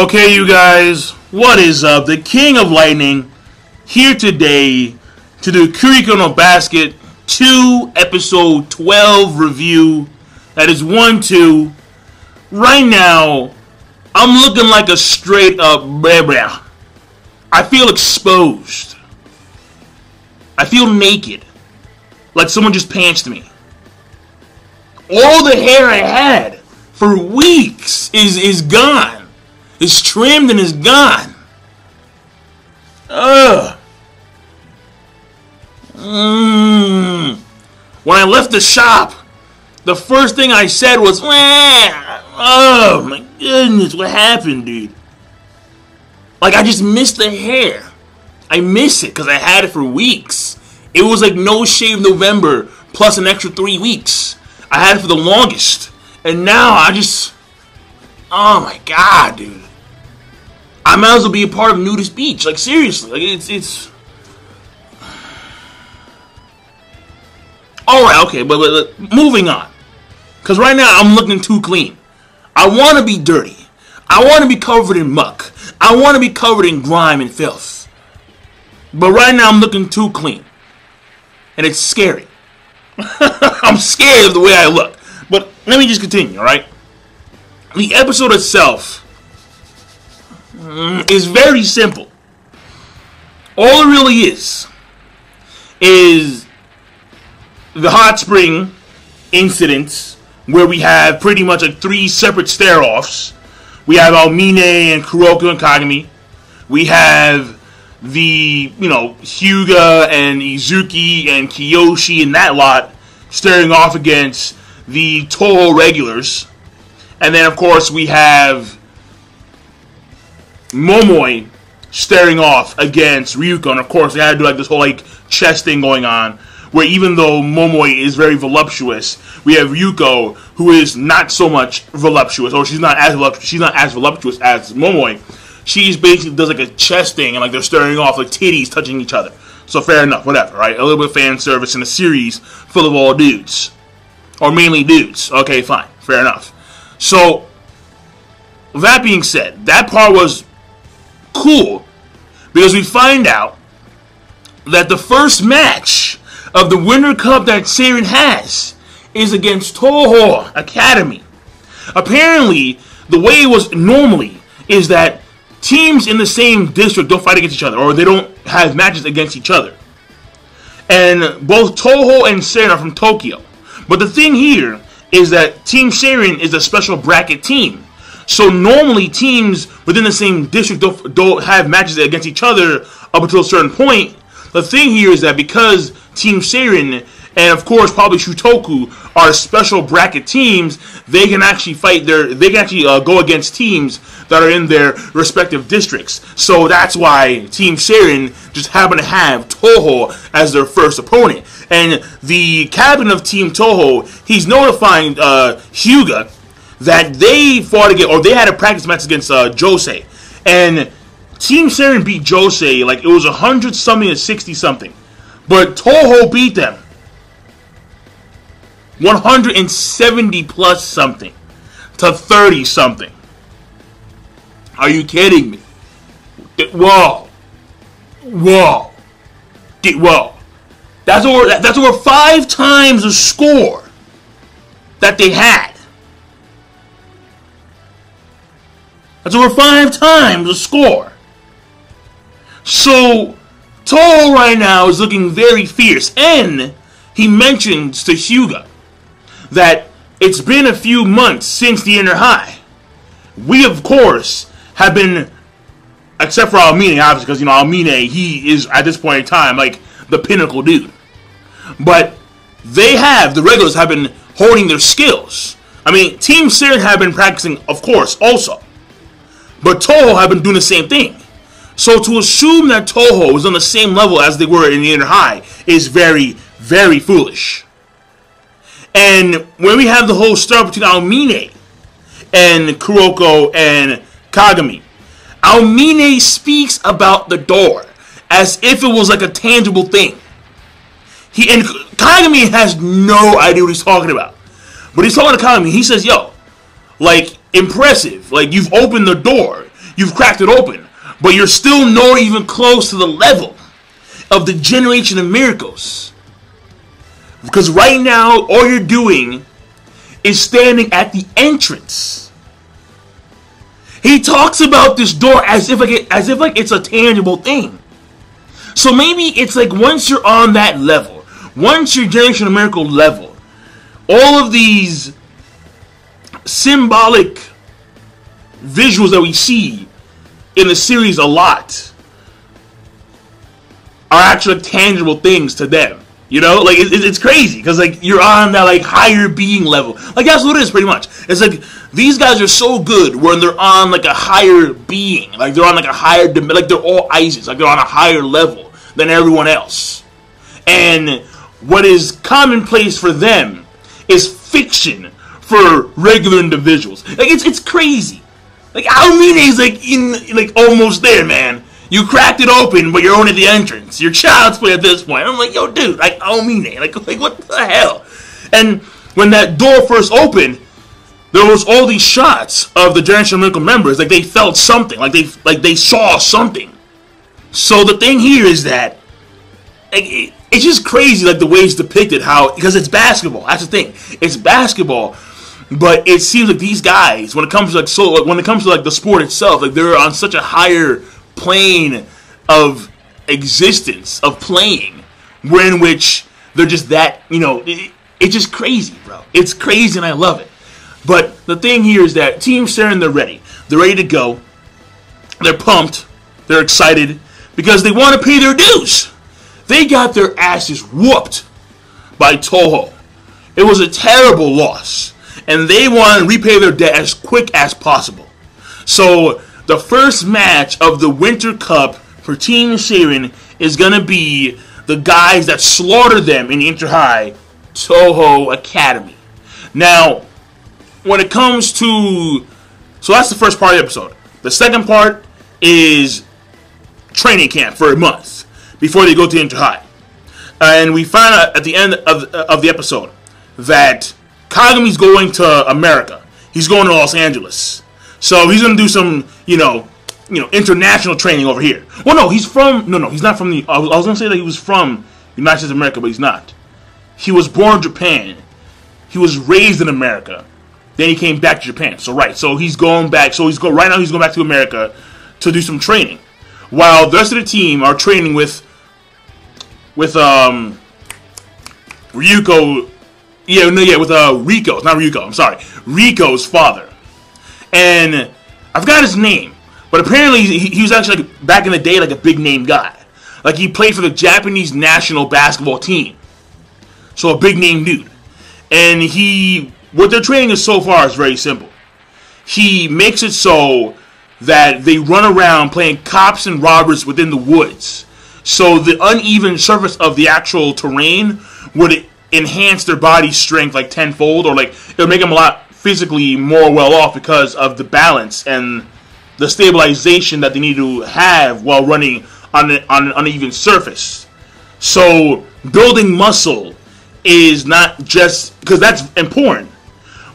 Okay, you guys, what is up? The King of Lightning here today to do Kuroko no Basket 2 episode 12 review. That is 1-2. Right now, I'm looking like a straight up blah. I feel exposed. I feel naked. Like someone just pantsed me. All the hair I had for weeks is gone. It's trimmed and it's gone. Ugh. When I left the shop, the first thing I said was, oh my goodness, what happened, dude? Like, I just missed the hair. I miss it because I had it for weeks. It was like no shave November plus an extra 3 weeks. I had it for the longest. And now I just, oh my god, dude. I might as well be a part of Nudist Beach. Like, seriously. Like, it's... Alright, okay, but moving on. Because right now, I'm looking too clean. I want to be dirty. I want to be covered in muck. I want to be covered in grime and filth. But right now, I'm looking too clean. And it's scary. I'm scared of the way I look. But let me just continue, alright? The episode itself is very simple. All it really is the hot spring incidents where we have pretty much like 3 separate stare-offs. We have Almine and Kuroko and Kagami. We have the, Hyuga and Izuki and Kiyoshi and that lot staring off against the Toho regulars. And then, of course, we have Momoi staring off against Ryuko. And, of course, they had to do, like, this whole, chess thing going on, where even though Momoi is very voluptuous, we have Ryuko, who is not so much voluptuous, or she's not as voluptuous as Momoi. She basically does, a chess thing, and, they're staring off, titties touching each other. So, fair enough, whatever, right? A little bit of fan service in a series full of all dudes. Or mainly dudes. Okay, fine. Fair enough. So, that being said, that part was cool because we find out that the first match of the Winter Cup that Seirin has is against Toho Academy. Apparently, the way it was normally is that teams in the same district don't fight against each other, or they don't have matches against each other. And both Toho and Seirin are from Tokyo. But the thing here is that Team Seirin is a special bracket team. So normally teams within the same district don't have matches against each other up until a certain point. The thing here is that because Team Seirin and of course probably Shutoku are special bracket teams, they can actually go against teams that are in their respective districts. So that's why Team Seirin just happen to have Toho as their first opponent. And the captain of Team Toho, he's notifying Hyuga that they fought against, or they had a practice match against Josei. And Team Seirin beat Josei, it was 100-something to 60-something. But Toho beat them 170-plus something to 30-something. Are you kidding me? Whoa. That's over 5 times the score that they had. That's over 5 times the score. So, Toho right now is looking very fierce. And he mentions to Hyuga that it's been a few months since the Inner High. We, of course, have been, except for Almine, obviously, because, Almine, he is, at this point in time, the pinnacle dude. But the regulars have been holding their skills. I mean, Team Seirin have been practicing, of course, also. But Toho have been doing the same thing. So to assume that Toho is on the same level as they were in the Inner High is very, very foolish. And when we have the whole start between Almine and Kuroko and Kagami, Almine speaks about the door as if it was a tangible thing. And Kagami has no idea what he's talking about. But he's talking to Kagami. He says, yo, impressive. You've opened the door. You've cracked it open. But you're still not even close to the level of the generation of miracles. Because right now, all you're doing is standing at the entrance. He talks about this door as if it's a tangible thing. So maybe it's like once you're on that level, once you're Generation of Miracle level, all of these symbolic visuals that we see in the series a lot are actually tangible things to them. You know, like it's crazy because like you're on that like higher being level. Like that's what it is pretty much. It's like these guys are so good when they're on like a higher being, like they're on like a higher, like they're all Isaacs, like they're on a higher level than everyone else. And what is commonplace for them is fiction for regular individuals. Like it's crazy. Like Aomine is like in like almost there, man. You cracked it open, but you're only at the entrance. You're child's play at this point. I'm like, yo, dude, like Aomine, like what the hell? And when that door first opened, there was all these shots of the Generation of Miracle members, like they felt something, like they saw something. So the thing here is that like, it's just crazy, like the way it's depicted, how because it's basketball. That's the thing. It's basketball. But it seems like these guys, when it comes to like the sport itself, like they're on such a higher plane of existence, of playing, where in which they're just that, you know, it's just crazy, bro. It's crazy and I love it. But the thing here is that Team Saren, they're ready. They're ready to go. They're pumped. They're excited because they want to pay their dues. They got their asses whooped by Toho. It was a terrible loss. And they want to repay their debt as quick as possible. So the first match of the Winter Cup for Team Saren is going to be the guys that slaughtered them in the Inter High Toho Academy. Now, when it comes to... So that's the first part of the episode. The second part is training camp for a month before they go to Inter High. And we find out at the end of the episode that Kagami's going to America. He's going to Los Angeles. So he's going to do some, you know, international training over here. Well, no, he's not from the... I was going to say that he was from the United States of America, but he's not. He was born in Japan. He was raised in America. Then he came back to Japan. So, right. So he's going back. So right now he's going back to America to do some training. While the rest of the team are training with Ryuko... with Rico. Not Ryuko, I'm sorry. Rico's father. And I forgot his name. But apparently he was actually, like, back in the day, like a big name guy. Like he played for the Japanese national basketball team. So a big name dude. And what their training is so far is very simple. He makes it so that they run around playing cops and robbers within the woods. So the uneven surface of the actual terrain would enhance their body strength like tenfold, or like it'll make them a lot physically more well off because of the balance and the stabilization that they need to have while running on an uneven surface. So building muscle is not just because that's important,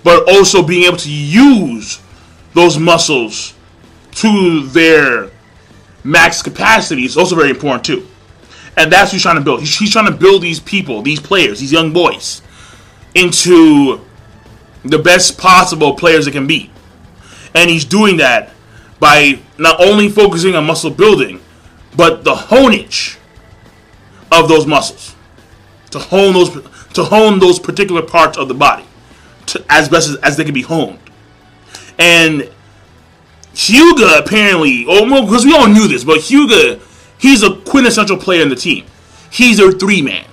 but also being able to use those muscles to their max capacity is also very important too. And that's what he's trying to build. He's trying to build these people, these players, these young boys, into the best possible players they can be. And he's doing that by not only focusing on muscle building, but the honage of those muscles. To hone those particular parts of the body as best as they can be honed. And Hyuga apparently, because we all knew this, but Hyuga, he's a quintessential player in the team. He's their 3-man.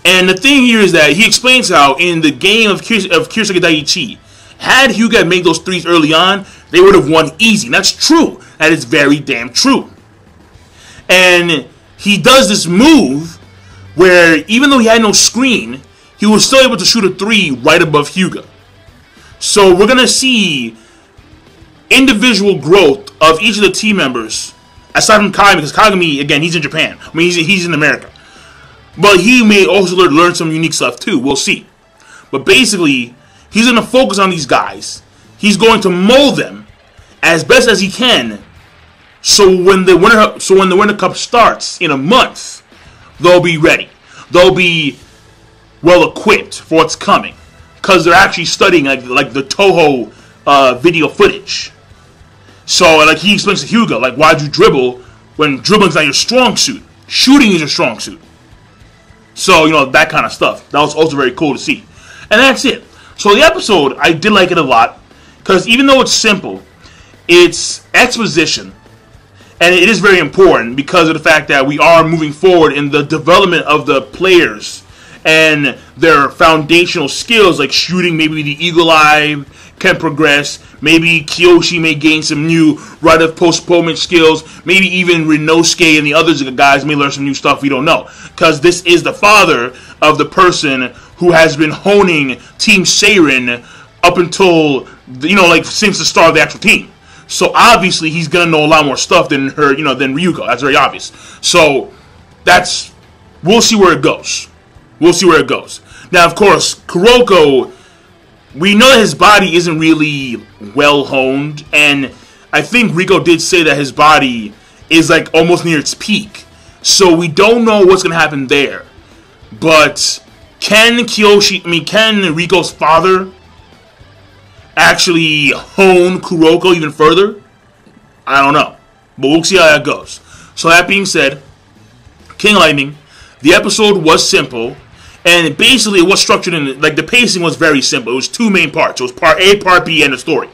And the thing here is that he explains how in the game of Kirisuke Daiichi, had Hyuga made those threes early on, they would have won easy. And that's true. That is very damn true. And he does this move where even though he had no screen, he was still able to shoot a 3 right above Hyuga. So we're going to see individual growth of each of the team members, aside from Kagami, because Kagami, again, he's in Japan. I mean, he's in America. But he may also learn some unique stuff too. We'll see. But basically, he's going to focus on these guys. He's going to mold them as best as he can. So when the Winter Cup starts in a month, they'll be ready. They'll be well equipped for what's coming, because they're actually studying like the Toho video footage. So like he explains to Hyuga, like, why'd you dribble when dribbling's not your strong suit? Shooting is your strong suit. So, that kind of stuff. That was also very cool to see. And that's it. So the episode, I did like it a lot, because even though it's simple, it's exposition. And it is very important because of the fact that we are moving forward in the development of the players and their foundational skills, like shooting. Maybe the Eagle Eye can progress. Maybe Kiyoshi may gain some new rite of postponement skills. Maybe even Rinosuke and the other guys may learn some new stuff we don't know. Because this is the father of the person who has been honing Team Seirin up until, since the start of the actual team. So obviously he's gonna know a lot more stuff than than Ryuko. That's very obvious. So we'll see where it goes. We'll see where it goes. Now, of course, Kuroko, we know that his body isn't really well honed, and I think Riko did say that his body is like almost near its peak. So we don't know what's gonna happen there. But can Riko's father actually hone Kuroko even further? I don't know. But we'll see how that goes. So that being said, King Lightning, the episode was simple, and basically it was structured in, the pacing was very simple. It was two main parts. It was part A, part B, and the story.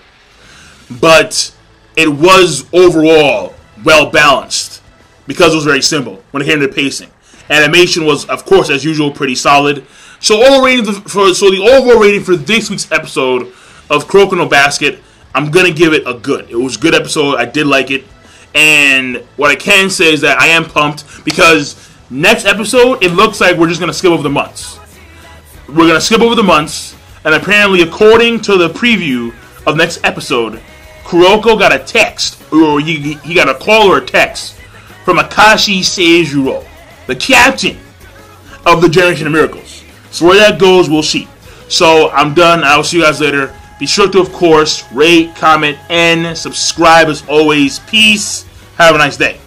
But it was overall well balanced because it was very simple when it came to the pacing. Animation was, of course, as usual, pretty solid. So the overall rating for this week's episode of Kuroko no Basket, I'm going to give it a good. It was a good episode. I did like it. And what I can say is that I am pumped because next episode, it looks like we're just going to skip over the months. We're going to skip over the months. And apparently, according to the preview of next episode, Kuroko got a text, or he got a call or a text from Akashi Seijuro, the captain of the Generation of Miracles. So where that goes, we'll see. So I'm done. I will see you guys later. Be sure to, of course, rate, comment, and subscribe as always. Peace. Have a nice day.